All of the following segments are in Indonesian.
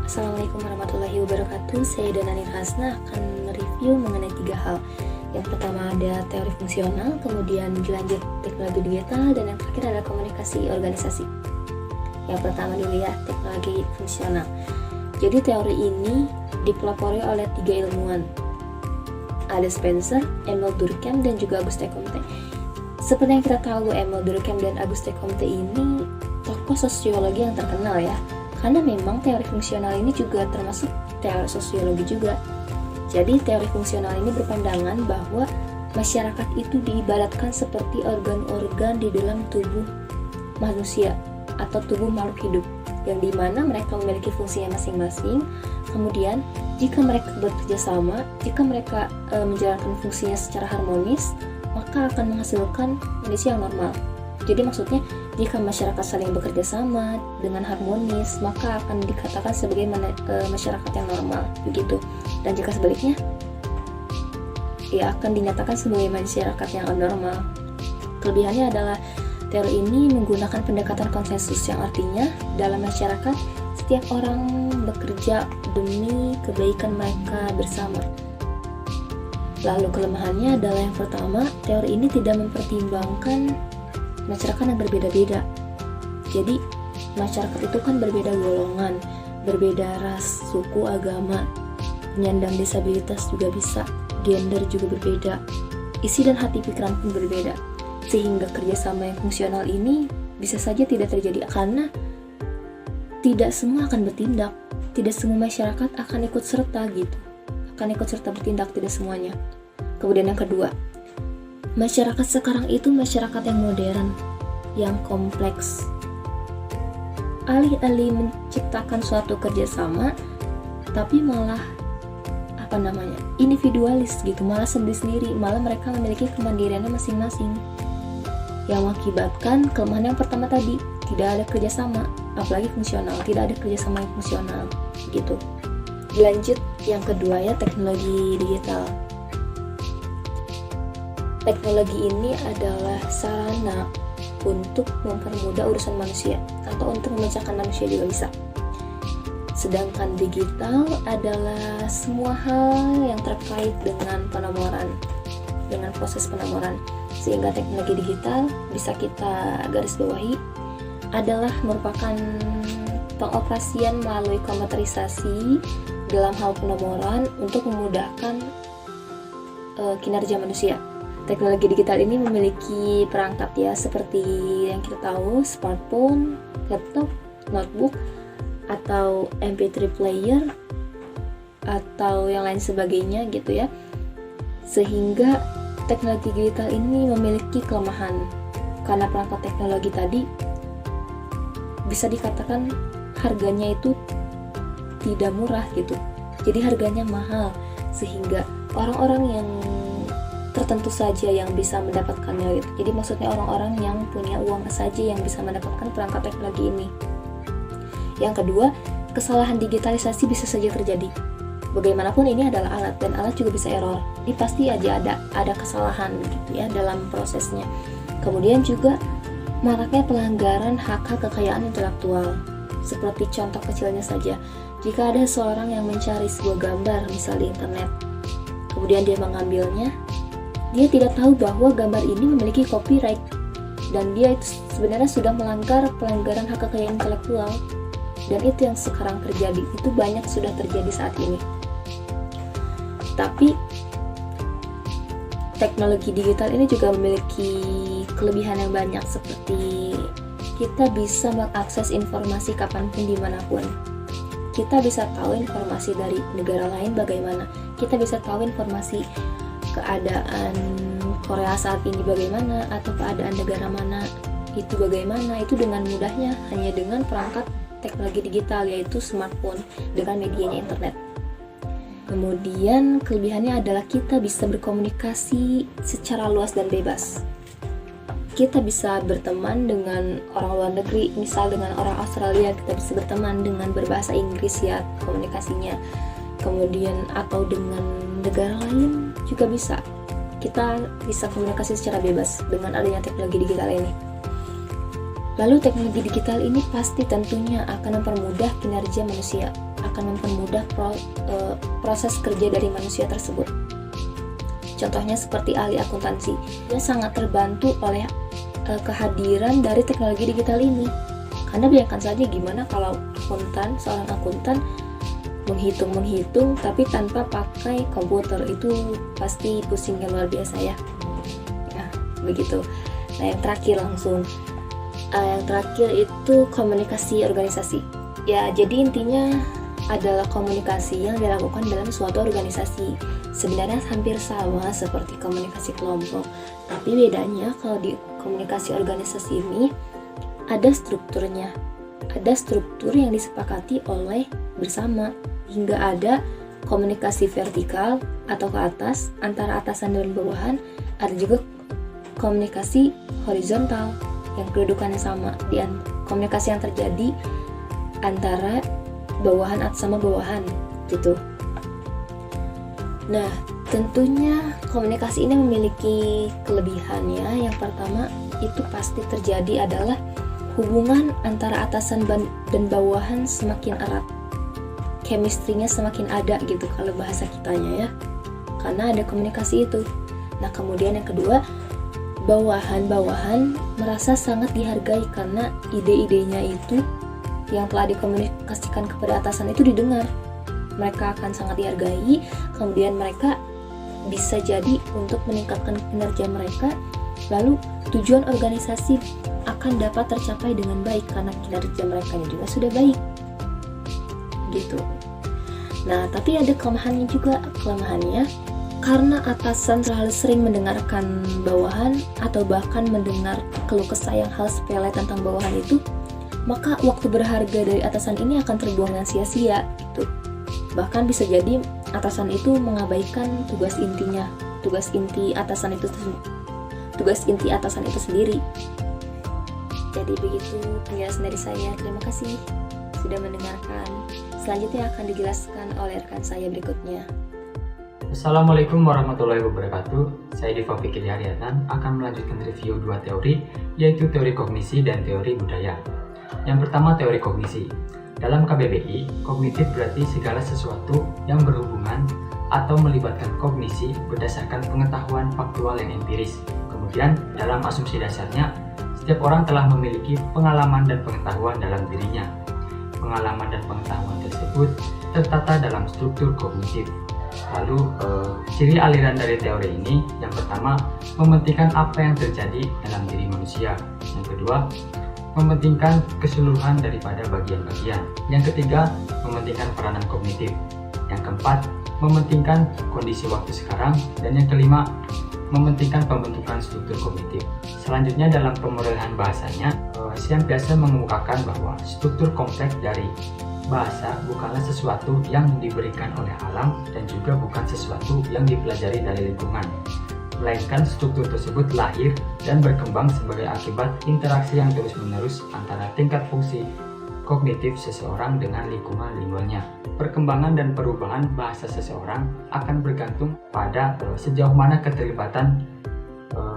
Assalamualaikum warahmatullahi wabarakatuh. Saya Danani Hasna akan mereview mengenai 3 hal. Yang pertama ada teori fungsional, kemudian dilanjut teknologi digital, dan yang terakhir adalah komunikasi organisasi. Yang pertama dulu ya, teknologi fungsional. Jadi teori ini dipelopori oleh 3 ilmuwan, ada Spencer, Emile Durkheim, dan juga Auguste Comte. Seperti yang kita tahu, Emile Durkheim dan Auguste Comte ini tokoh sosiologi yang terkenal ya, karena memang teori fungsional ini juga termasuk teori sosiologi juga. Jadi teori fungsional ini berpandangan bahwa masyarakat itu diibaratkan seperti organ-organ di dalam tubuh manusia atau tubuh makhluk hidup, yang dimana mereka memiliki fungsinya masing-masing. Kemudian jika mereka bekerja sama, jika mereka menjalankan fungsinya secara harmonis, maka akan menghasilkan kondisi yang normal. Jadi maksudnya jika masyarakat saling bekerja sama dengan harmonis, maka akan dikatakan sebagai masyarakat yang normal, begitu. Dan jika sebaliknya, ya akan dinyatakan sebagai masyarakat yang abnormal. Kelebihannya adalah teori ini menggunakan pendekatan konsensus, yang artinya dalam masyarakat setiap orang bekerja demi kebaikan mereka bersama. Lalu kelemahannya adalah yang pertama, teori ini tidak mempertimbangkan masyarakat yang berbeda-beda. Jadi masyarakat itu kan berbeda golongan, berbeda ras, suku, agama, penyandang disabilitas juga bisa, gender juga berbeda, isi dan hati pikiran pun berbeda. Sehingga kerjasama yang fungsional ini bisa saja tidak terjadi karena tidak semua akan bertindak, tidak semua masyarakat akan ikut serta gitu, akan ikut serta bertindak, tidak semuanya. Kemudian yang kedua, masyarakat sekarang itu masyarakat yang modern, yang kompleks. Alih-alih menciptakan suatu kerjasama, tapi malah individualis gitu, malah sendiri-sendiri, malah mereka memiliki kemandiriannya masing-masing, yang mengakibatkan kelemahan yang pertama tadi, tidak ada kerjasama, apalagi fungsional, tidak ada kerjasama yang fungsional gitu. Dilanjut yang kedua ya, teknologi digital. Teknologi ini adalah sarana untuk mempermudah urusan manusia atau untuk memecahkan manusia juga bisa. Sedangkan digital adalah semua hal yang terkait dengan penomoran, dengan proses penomoran. Sehingga teknologi digital bisa kita garis bawahi adalah merupakan pengoperasian melalui komputerisasi dalam hal penomoran untuk memudahkan kinerja manusia. Teknologi digital ini memiliki perangkat ya, seperti yang kita tahu, smartphone, laptop, notebook, atau MP3 player, atau yang lain sebagainya gitu ya. Sehingga teknologi digital ini memiliki kelemahan, karena perangkat teknologi tadi bisa dikatakan harganya itu tidak murah gitu. Jadi harganya mahal, sehingga orang-orang yang tertentu saja yang bisa mendapatkannya gitu. Jadi maksudnya orang-orang yang punya uang saja yang bisa mendapatkan perangkat teknologi ini. Yang kedua, kesalahan digitalisasi bisa saja terjadi. Bagaimanapun ini adalah alat, dan alat juga bisa error. Ini pasti aja ada kesalahan gitu ya dalam prosesnya. Kemudian juga maraknya pelanggaran hak kekayaan intelektual. Seperti contoh kecilnya saja, jika ada seorang yang mencari sebuah gambar misalnya di internet, kemudian dia mengambilnya, dia tidak tahu bahwa gambar ini memiliki copyright, dan dia itu sebenarnya sudah melanggar pelanggaran hak kekayaan intelektual. Dan itu yang sekarang terjadi, itu banyak sudah terjadi saat ini. Tapi teknologi digital ini juga memiliki kelebihan yang banyak, seperti kita bisa mengakses informasi kapanpun dimanapun. Kita bisa tahu informasi dari negara lain bagaimana, kita bisa tahu informasi keadaan Korea saat ini bagaimana, atau keadaan negara mana itu bagaimana, itu dengan mudahnya hanya dengan perangkat teknologi digital, yaitu smartphone dengan medianya internet. Kemudian kelebihannya adalah kita bisa berkomunikasi secara luas dan bebas. Kita bisa berteman dengan orang luar negeri, misal dengan orang Australia, kita bisa berteman dengan berbahasa Inggris ya komunikasinya. Kemudian atau dengan negara lain juga bisa. Kita bisa komunikasi secara bebas dengan adanya teknologi digital ini. Lalu teknologi digital ini pasti tentunya akan mempermudah kinerja manusia, akan mempermudah proses kerja dari manusia tersebut. Contohnya seperti ahli akuntansi, dia sangat terbantu oleh kehadiran dari teknologi digital ini. Karena bayangkan saja gimana kalau seorang akuntan menghitung tapi tanpa pakai komputer, itu pasti pusingnya luar biasa ya. Nah, begitu. Nah, yang terakhir itu komunikasi organisasi. Ya, jadi intinya adalah komunikasi yang dilakukan dalam suatu organisasi. Sebenarnya hampir sama seperti komunikasi kelompok, tapi bedanya kalau di komunikasi organisasi ini ada strukturnya. Ada struktur yang disepakati oleh bersama, hingga ada komunikasi vertikal atau ke atas antara atasan dan bawahan. Ada juga komunikasi horizontal yang kedudukannya sama, komunikasi yang terjadi antara bawahan atas sama bawahan gitu. Nah, tentunya komunikasi ini memiliki kelebihannya. Yang pertama itu pasti terjadi adalah hubungan antara atasan dan bawahan semakin erat, chemistry-nya semakin ada gitu kalau bahasa kitanya ya, karena ada komunikasi itu. Nah, kemudian yang kedua, bawahan merasa sangat dihargai karena ide-idenya itu yang telah dikomunikasikan kepada atasan itu didengar. Mereka akan sangat dihargai, kemudian mereka bisa jadi untuk meningkatkan kinerja mereka, lalu tujuan organisasi akan dapat tercapai dengan baik karena kinerja mereka juga sudah baik gitu. Nah, tapi ada kelemahannya juga. Kelemahannya karena atasan terlalu sering mendengarkan bawahan atau bahkan mendengar keluh kesah yang hal sepele tentang bawahan itu, maka waktu berharga dari atasan ini akan terbuang dengan sia-sia gitu. Bahkan bisa jadi atasan itu mengabaikan tugas inti atasan itu sendiri. Jadi begitu penjelasan dari saya. Terima kasih sudah mendengarkan. Selanjutnya akan dijelaskan oleh rekan saya berikutnya. Assalamualaikum warahmatullahi wabarakatuh. Saya Diva Fikri Haryatan akan melanjutkan review dua teori, yaitu teori kognisi dan teori budaya. Yang pertama, teori kognisi. Dalam KBBI, kognitif berarti segala sesuatu yang berhubungan atau melibatkan kognisi berdasarkan pengetahuan faktual yang empiris. Kemudian, dalam asumsi dasarnya, setiap orang telah memiliki pengalaman dan pengetahuan dalam dirinya. Pengalaman dan pengetahuan tersebut tertata dalam struktur kognitif. Lalu, ciri aliran dari teori ini, yang pertama, mementingkan apa yang terjadi dalam diri manusia. Yang kedua, mementingkan keseluruhan daripada bagian-bagian. Yang ketiga, mementingkan peranan kognitif. Yang keempat, mementingkan kondisi waktu sekarang. Dan yang kelima, mementingkan pembentukan struktur kognitif. Selanjutnya, dalam pemulihan bahasanya, Siam biasa mengemukakan bahwa struktur kompleks dari bahasa bukanlah sesuatu yang diberikan oleh alam dan juga bukan sesuatu yang dipelajari dari lingkungan, melainkan struktur tersebut lahir dan berkembang sebagai akibat interaksi yang terus-menerus antara tingkat fungsi kognitif seseorang dengan lingkungannya. Perkembangan dan perubahan bahasa seseorang akan bergantung pada sejauh mana keterlibatan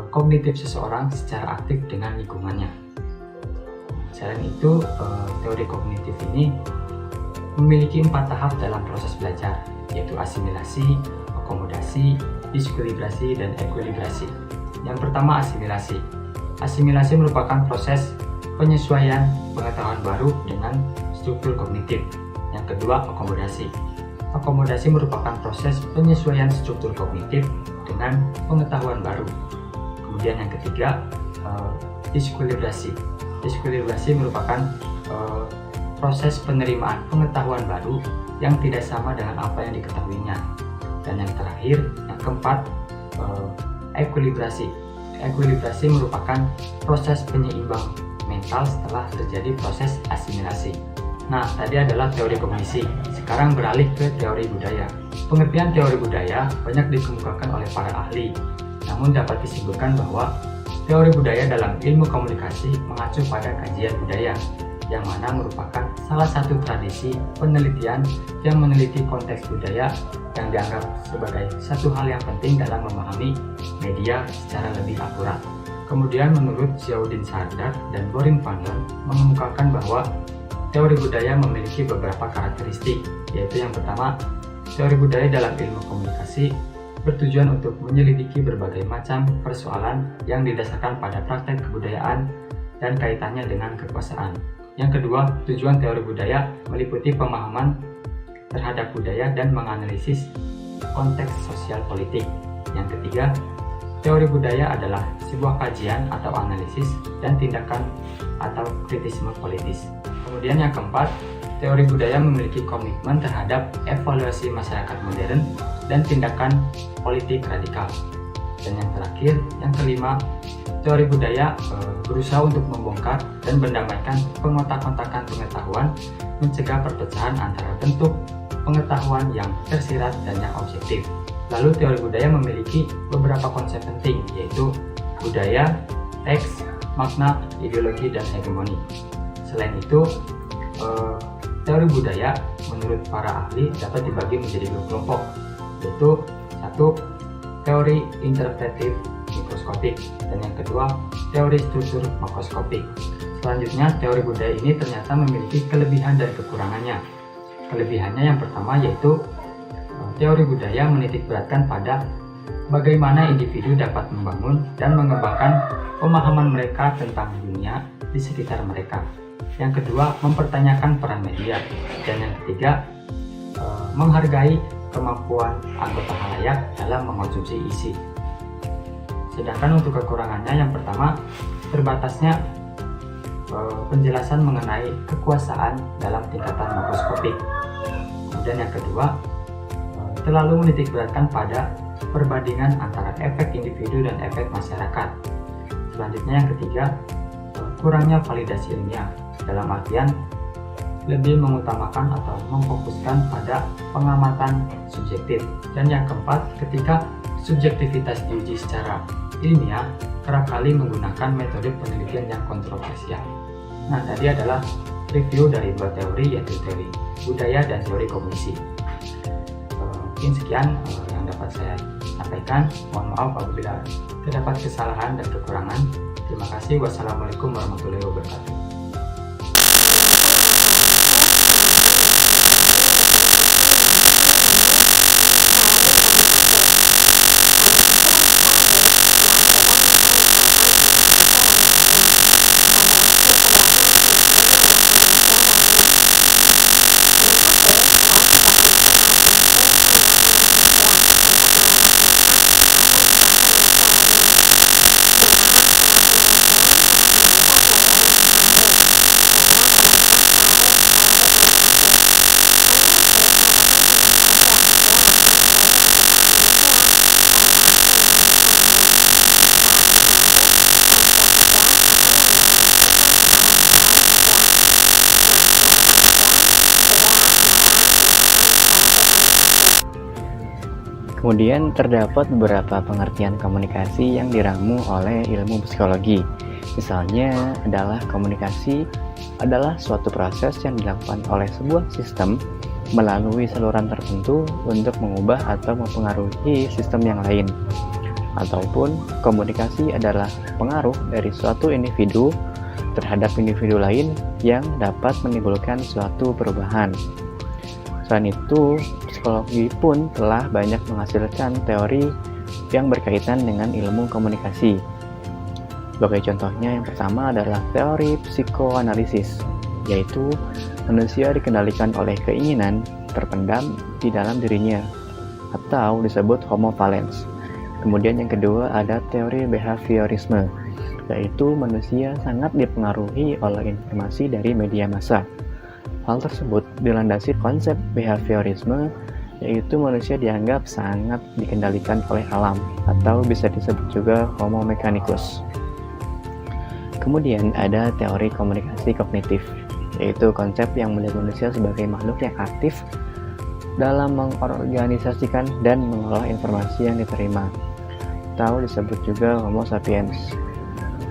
kognitif seseorang secara aktif dengan lingkungannya. Selain itu, teori kognitif ini memiliki 4 tahap dalam proses belajar, yaitu asimilasi, akomodasi, diskulibrasi, dan ekuilibrasi. Yang pertama, asimilasi. Asimilasi merupakan proses penyesuaian pengetahuan baru dengan struktur kognitif. Yang kedua, akomodasi. Akomodasi merupakan proses penyesuaian struktur kognitif dengan pengetahuan baru. Kemudian yang ketiga, diskulibrasi. Diskulibrasi merupakan proses penerimaan pengetahuan baru yang tidak sama dengan apa yang diketahuinya. Dan yang terakhir, yang keempat, ekuilibrasi. Ekuilibrasi merupakan proses penyeimbang mental setelah terjadi proses asimilasi. Nah, tadi adalah teori kognisi. Sekarang beralih ke teori budaya. Pengertian teori budaya banyak dikemukakan oleh para ahli. Namun dapat disimpulkan bahwa teori budaya dalam ilmu komunikasi mengacu pada kajian budaya, yang mana merupakan salah satu tradisi penelitian yang meneliti konteks budaya yang dianggap sebagai satu hal yang penting dalam memahami media secara lebih akurat. Kemudian menurut Xiaodin Sardar dan Borin Vander mengemukakan bahwa teori budaya memiliki beberapa karakteristik, yaitu yang pertama, teori budaya dalam ilmu komunikasi bertujuan untuk menyelidiki berbagai macam persoalan yang didasarkan pada praktek kebudayaan dan kaitannya dengan kekuasaan. Yang kedua, tujuan teori budaya meliputi pemahaman terhadap budaya dan menganalisis konteks sosial politik. Yang ketiga, teori budaya adalah sebuah kajian atau analisis dan tindakan atau kritisme politis. Kemudian yang keempat, teori budaya memiliki komitmen terhadap evaluasi masyarakat modern dan tindakan politik radikal. Dan yang terakhir, yang kelima, teori budaya berusaha untuk membongkar dan mendamaikan pengotak-kotakan pengetahuan, mencegah perpecahan antara bentuk pengetahuan yang tersirat dan yang objektif. Lalu teori budaya memiliki beberapa konsep penting, yaitu budaya, teks, makna, ideologi, dan hegemoni. Selain itu, teori budaya menurut para ahli dapat dibagi menjadi dua kelompok, yaitu satu, teori interpretif mikroskopik, dan yang kedua, teori struktur makroskopik. Selanjutnya, teori budaya ini ternyata memiliki kelebihan dan kekurangannya. Kelebihannya yang pertama yaitu teori budaya menitikberatkan pada bagaimana individu dapat membangun dan mengembangkan pemahaman mereka tentang dunia di sekitar mereka. Yang kedua, mempertanyakan peran media. Dan yang ketiga, menghargai kemampuan anggota halayak dalam mengkonsumsi isi. Sedangkan untuk kekurangannya, yang pertama, terbatasnya penjelasan mengenai kekuasaan dalam tingkatan makroskopik. Kemudian yang kedua, terlalu menitikberatkan pada perbandingan antara efek individu dan efek masyarakat. Selanjutnya yang ketiga, kurangnya validasi ilmiah, dalam artian lebih mengutamakan atau memfokuskan pada pengamatan subjektif. Dan yang keempat, ketika subjektivitas diuji secara ilmiah, kerap kali menggunakan metode penelitian yang kontroversial. Nah, tadi adalah review dari dua teori, yaitu teori budaya dan teori kognisi. Mungkin sekian yang dapat saya sampaikan. Mohon maaf apabila terdapat kesalahan dan kekurangan. Terima kasih. Wassalamualaikum warahmatullahi wabarakatuh. Kemudian terdapat beberapa pengertian komunikasi yang diramu oleh ilmu psikologi. Misalnya adalah komunikasi adalah suatu proses yang dilakukan oleh sebuah sistem melalui saluran tertentu untuk mengubah atau mempengaruhi sistem yang lain. Ataupun komunikasi adalah pengaruh dari suatu individu terhadap individu lain yang dapat menimbulkan suatu perubahan. Selain itu, psikologi pun telah banyak menghasilkan teori yang berkaitan dengan ilmu komunikasi. Sebagai contohnya, yang pertama adalah teori psikoanalisis, yaitu manusia dikendalikan oleh keinginan terpendam di dalam dirinya, atau disebut homo valens. Kemudian yang kedua ada teori behaviorisme, yaitu manusia sangat dipengaruhi oleh informasi dari media massa. Hal tersebut dilandasi konsep behaviorisme, yaitu manusia dianggap sangat dikendalikan oleh alam, atau bisa disebut juga homo mechanicus. Kemudian ada teori komunikasi kognitif, yaitu konsep yang melihat manusia sebagai makhluk yang aktif dalam mengorganisasikan dan mengolah informasi yang diterima, atau disebut juga homo sapiens.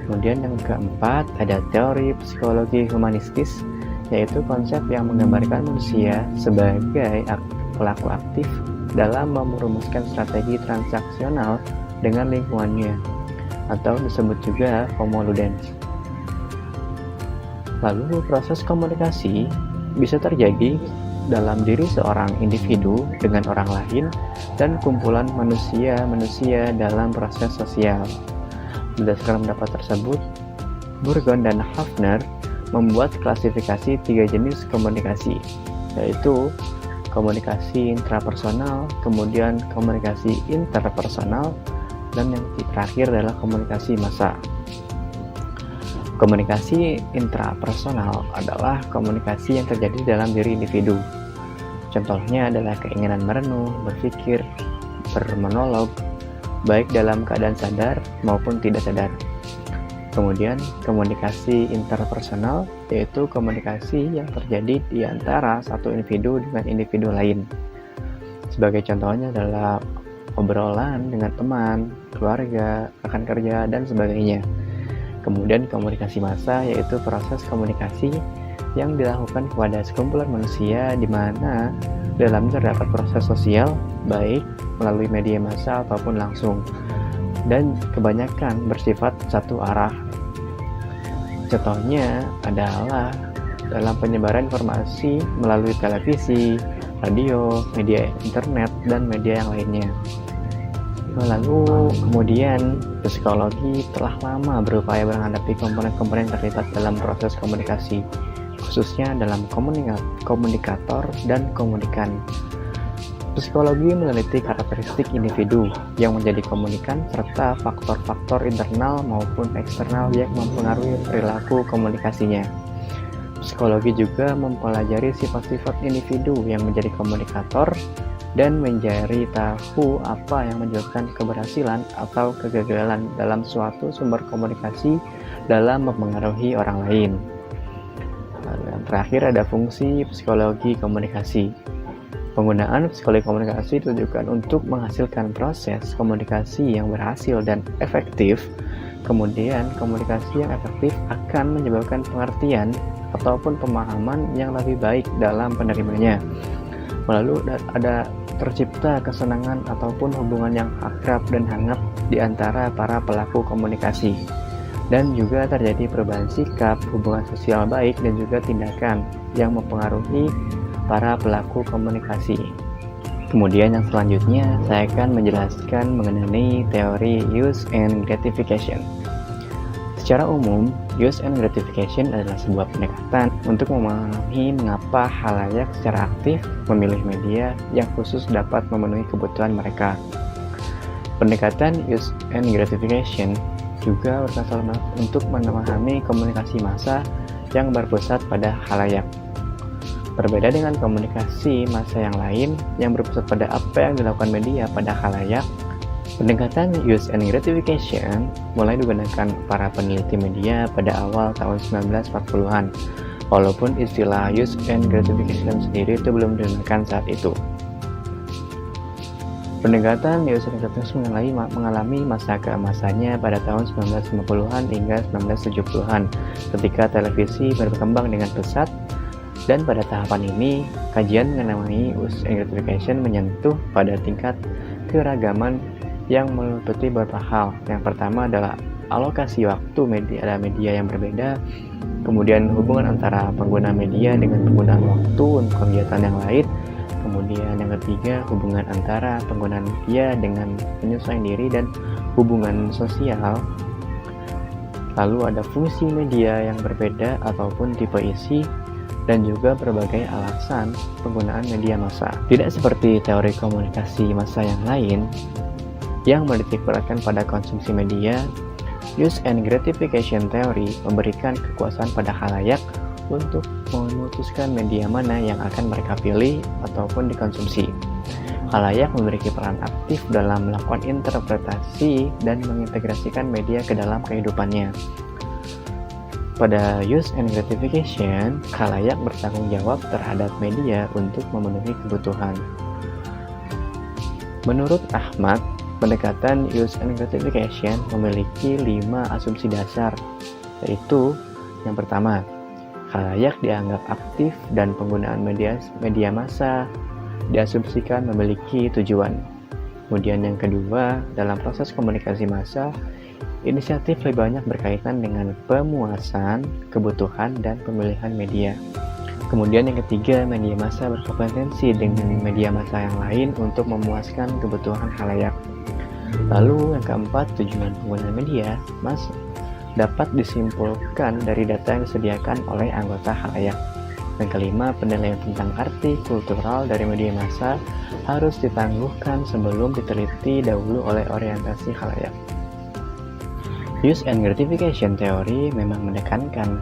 Kemudian yang keempat ada teori psikologi humanistis, yaitu konsep yang menggambarkan manusia sebagai pelaku aktif dalam merumuskan strategi transaksional dengan lingkungannya, atau disebut juga homo ludens. Lalu proses komunikasi bisa terjadi dalam diri seorang individu dengan orang lain dan kumpulan manusia dalam proses sosial. Berdasarkan pendapat tersebut, Burgon dan Hafner membuat klasifikasi 3 jenis komunikasi, yaitu komunikasi intrapersonal, kemudian komunikasi interpersonal, dan yang terakhir adalah komunikasi massa. Komunikasi intrapersonal adalah komunikasi yang terjadi dalam diri individu. Contohnya adalah keinginan merenung, berpikir, bermonolog, baik dalam keadaan sadar maupun tidak sadar. Kemudian komunikasi interpersonal yaitu komunikasi yang terjadi di antara satu individu dengan individu lain. Sebagai contohnya adalah obrolan dengan teman, keluarga, rekan kerja, dan sebagainya. Kemudian komunikasi massa yaitu proses komunikasi yang dilakukan kepada sekumpulan manusia di mana dalamnya terdapat proses sosial baik melalui media massa ataupun langsung, dan kebanyakan bersifat satu arah. Contohnya adalah dalam penyebaran informasi melalui televisi, radio, media internet, dan media yang lainnya. Lalu kemudian psikologi telah lama berupaya menghadapi komponen-komponen yang terlibat dalam proses komunikasi, khususnya dalam komunikator dan komunikan. Psikologi meneliti karakteristik individu yang menjadi komunikan serta faktor-faktor internal maupun eksternal yang mempengaruhi perilaku komunikasinya. Psikologi juga mempelajari sifat-sifat individu yang menjadi komunikator dan mencari tahu apa yang menyebabkan keberhasilan atau kegagalan dalam suatu sumber komunikasi dalam mempengaruhi orang lain. Dan terakhir ada fungsi psikologi komunikasi. Penggunaan psikologi komunikasi ditujukan untuk menghasilkan proses komunikasi yang berhasil dan efektif. Kemudian komunikasi yang efektif akan menyebabkan pengertian ataupun pemahaman yang lebih baik dalam penerimanya. Lalu ada tercipta kesenangan ataupun hubungan yang akrab dan hangat di antara para pelaku komunikasi. Dan juga terjadi perubahan sikap, hubungan sosial baik, dan juga tindakan yang mempengaruhi para pelaku komunikasi. Kemudian yang selanjutnya saya akan menjelaskan mengenai teori use and gratification. Secara umum, use and gratification adalah sebuah pendekatan untuk memahami mengapa khalayak secara aktif memilih media yang khusus dapat memenuhi kebutuhan mereka. Pendekatan use and gratification juga berkaitan untuk memahami komunikasi massa yang berpusat pada khalayak. Berbeda dengan komunikasi massa yang lain yang berpusat pada apa yang dilakukan media pada khalayak, pendekatan use and gratification mulai digunakan para peneliti media pada awal tahun 1940-an, walaupun istilah use and gratification sendiri itu belum digunakan saat itu. Pendekatan use and gratification mengalami masa keemasannya pada tahun 1950-an hingga 1970-an ketika televisi berkembang dengan pesat, dan pada tahapan ini kajian mengenai use and gratification menyentuh pada tingkat keragaman yang meliputi beberapa hal. Yang pertama adalah alokasi waktu media yang berbeda, kemudian hubungan antara pengguna media dengan penggunaan waktu untuk kegiatan yang lain, kemudian yang ketiga hubungan antara pengguna media dengan penyesuaian diri dan hubungan sosial. Lalu ada fungsi media yang berbeda ataupun tipe isi, dan juga berbagai alasan penggunaan media massa. Tidak seperti teori komunikasi massa yang lain yang menitikberatkan pada konsumsi media, use and gratification theory memberikan kekuasaan pada khalayak untuk memutuskan media mana yang akan mereka pilih ataupun dikonsumsi. Khalayak memiliki peran aktif dalam melakukan interpretasi dan mengintegrasikan media ke dalam kehidupannya. Pada use and gratification, khalayak bertanggung jawab terhadap media untuk memenuhi kebutuhan. Menurut Ahmad, pendekatan use and gratification memiliki 5 asumsi dasar, yaitu yang pertama, khalayak dianggap aktif dan penggunaan media massa diasumsikan memiliki tujuan. Kemudian yang kedua, dalam proses komunikasi massa, Inisiatif lebih banyak berkaitan dengan pemuasan, kebutuhan, dan pemilihan media. Kemudian yang ketiga, media massa berkompetensi dengan media massa yang lain untuk memuaskan kebutuhan khalayak. Lalu yang keempat, tujuan penggunaan media massa dapat disimpulkan dari data yang disediakan oleh anggota khalayak. Yang kelima, penilaian tentang arti kultural dari media massa harus ditangguhkan sebelum diteliti dahulu oleh orientasi khalayak. Use and gratification teori memang menekankan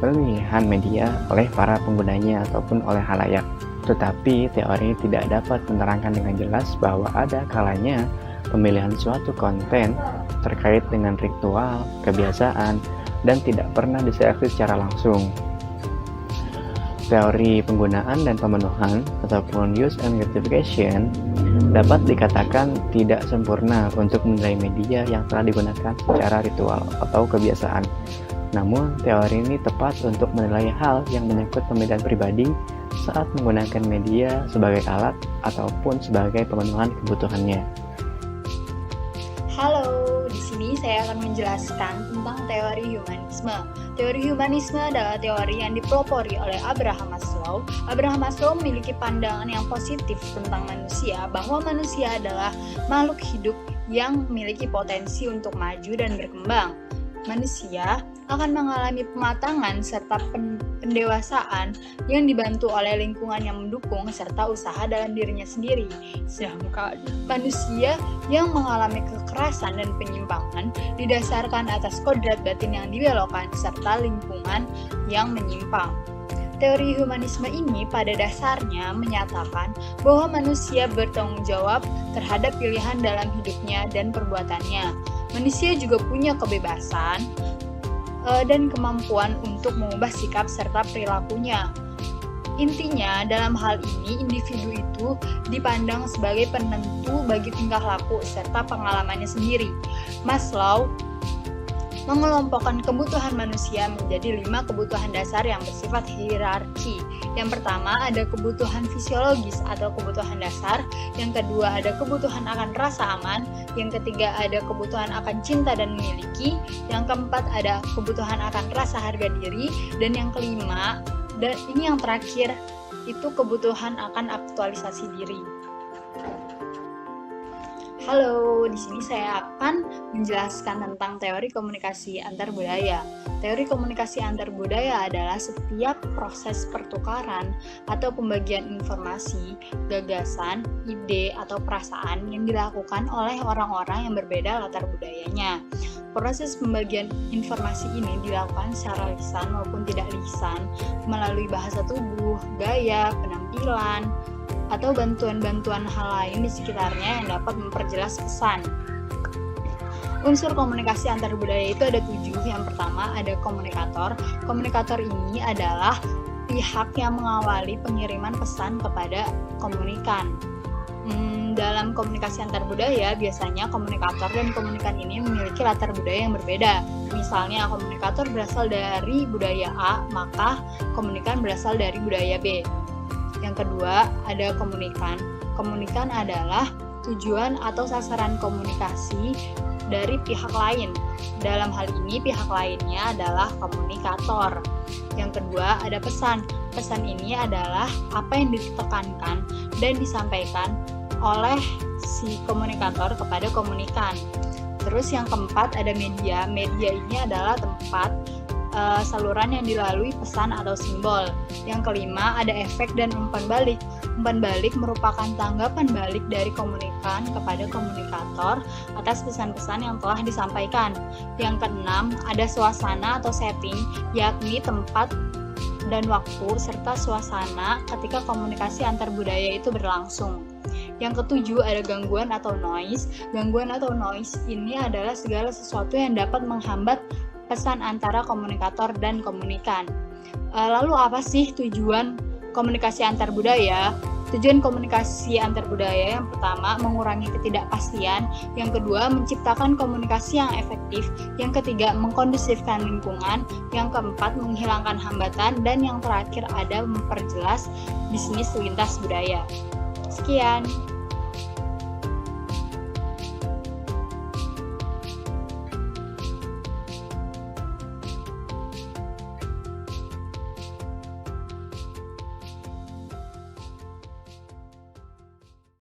pemilihan media oleh para penggunanya ataupun oleh khalayak. Tetapi teori tidak dapat menerangkan dengan jelas bahwa ada kalanya pemilihan suatu konten terkait dengan ritual, kebiasaan, dan tidak pernah diseleksi secara langsung. Teori penggunaan dan pemenuhan ataupun use and gratification dapat dikatakan tidak sempurna untuk menilai media yang telah digunakan secara ritual atau kebiasaan. Namun, teori ini tepat untuk menilai hal yang menyangkut pemilihan pribadi saat menggunakan media sebagai alat ataupun sebagai pemenuhan kebutuhannya. Halo, di sini saya akan menjelaskan tentang teori humanisme. Teori humanisme adalah teori yang dipelopori oleh Abraham Maslow. Abraham Maslow memiliki pandangan yang positif tentang manusia, bahwa manusia adalah makhluk hidup yang memiliki potensi untuk maju dan berkembang. Manusia akan mengalami pematangan serta pendewasaan yang dibantu oleh lingkungan yang mendukung serta usaha dalam dirinya sendiri. Sedangkan manusia yang mengalami kekerasan dan penyimpangan didasarkan atas kodrat batin yang dibelokkan serta lingkungan yang menyimpang. Teori humanisme ini pada dasarnya menyatakan bahwa manusia bertanggung jawab terhadap pilihan dalam hidupnya dan perbuatannya. Manusia juga punya kebebasan dan kemampuan untuk mengubah sikap serta perilakunya. Intinya, dalam hal ini, individu itu dipandang sebagai penentu bagi tingkah laku serta pengalamannya sendiri. Maslow mengelompokkan kebutuhan manusia menjadi 5 kebutuhan dasar yang bersifat hierarki. Yang pertama ada kebutuhan fisiologis atau kebutuhan dasar, yang kedua ada kebutuhan akan rasa aman, yang ketiga ada kebutuhan akan cinta dan memiliki, yang keempat ada kebutuhan akan rasa harga diri, dan yang kelima, dan ini yang terakhir, itu kebutuhan akan aktualisasi diri. Halo, di sini saya akan menjelaskan tentang teori komunikasi antar budaya. Teori komunikasi antar budaya adalah setiap proses pertukaran atau pembagian informasi, gagasan, ide, atau perasaan yang dilakukan oleh orang-orang yang berbeda latar budayanya. Proses pembagian informasi ini dilakukan secara lisan maupun tidak lisan, melalui bahasa tubuh, gaya, penampilan, atau bantuan-bantuan hal lain di sekitarnya yang dapat memperjelas pesan. Unsur komunikasi antar budaya itu ada 7. Yang pertama ada komunikator. Komunikator ini adalah pihak yang mengawali pengiriman pesan kepada komunikan. Dalam komunikasi antar budaya, biasanya komunikator dan komunikan ini memiliki latar budaya yang berbeda. Misalnya, komunikator berasal dari budaya A, maka komunikan berasal dari budaya B. Yang kedua, ada komunikan. Komunikan adalah tujuan atau sasaran komunikasi dari pihak lain. Dalam hal ini, pihak lainnya adalah komunikator. Yang kedua, ada pesan. Pesan ini adalah apa yang ditekankan dan disampaikan oleh si komunikator kepada komunikan. Terus yang keempat, ada media. Media ini adalah tempat saluran yang dilalui pesan atau simbol. Yang kelima ada efek dan umpan balik. Umpan balik merupakan tanggapan balik dari komunikan kepada komunikator atas pesan-pesan yang telah disampaikan. Yang keenam ada suasana atau setting, yakni tempat dan waktu serta suasana ketika komunikasi antar budaya itu berlangsung. Yang ketujuh ada gangguan atau noise. Gangguan atau noise ini adalah segala sesuatu yang dapat menghambat pesan antara komunikator dan komunikan. Lalu apa sih tujuan komunikasi antar budaya? Tujuan komunikasi antar budaya yang pertama mengurangi ketidakpastian, yang kedua menciptakan komunikasi yang efektif, yang ketiga mengkondusifkan lingkungan, yang keempat menghilangkan hambatan, dan yang terakhir ada memperjelas bisnis lintas budaya. Sekian.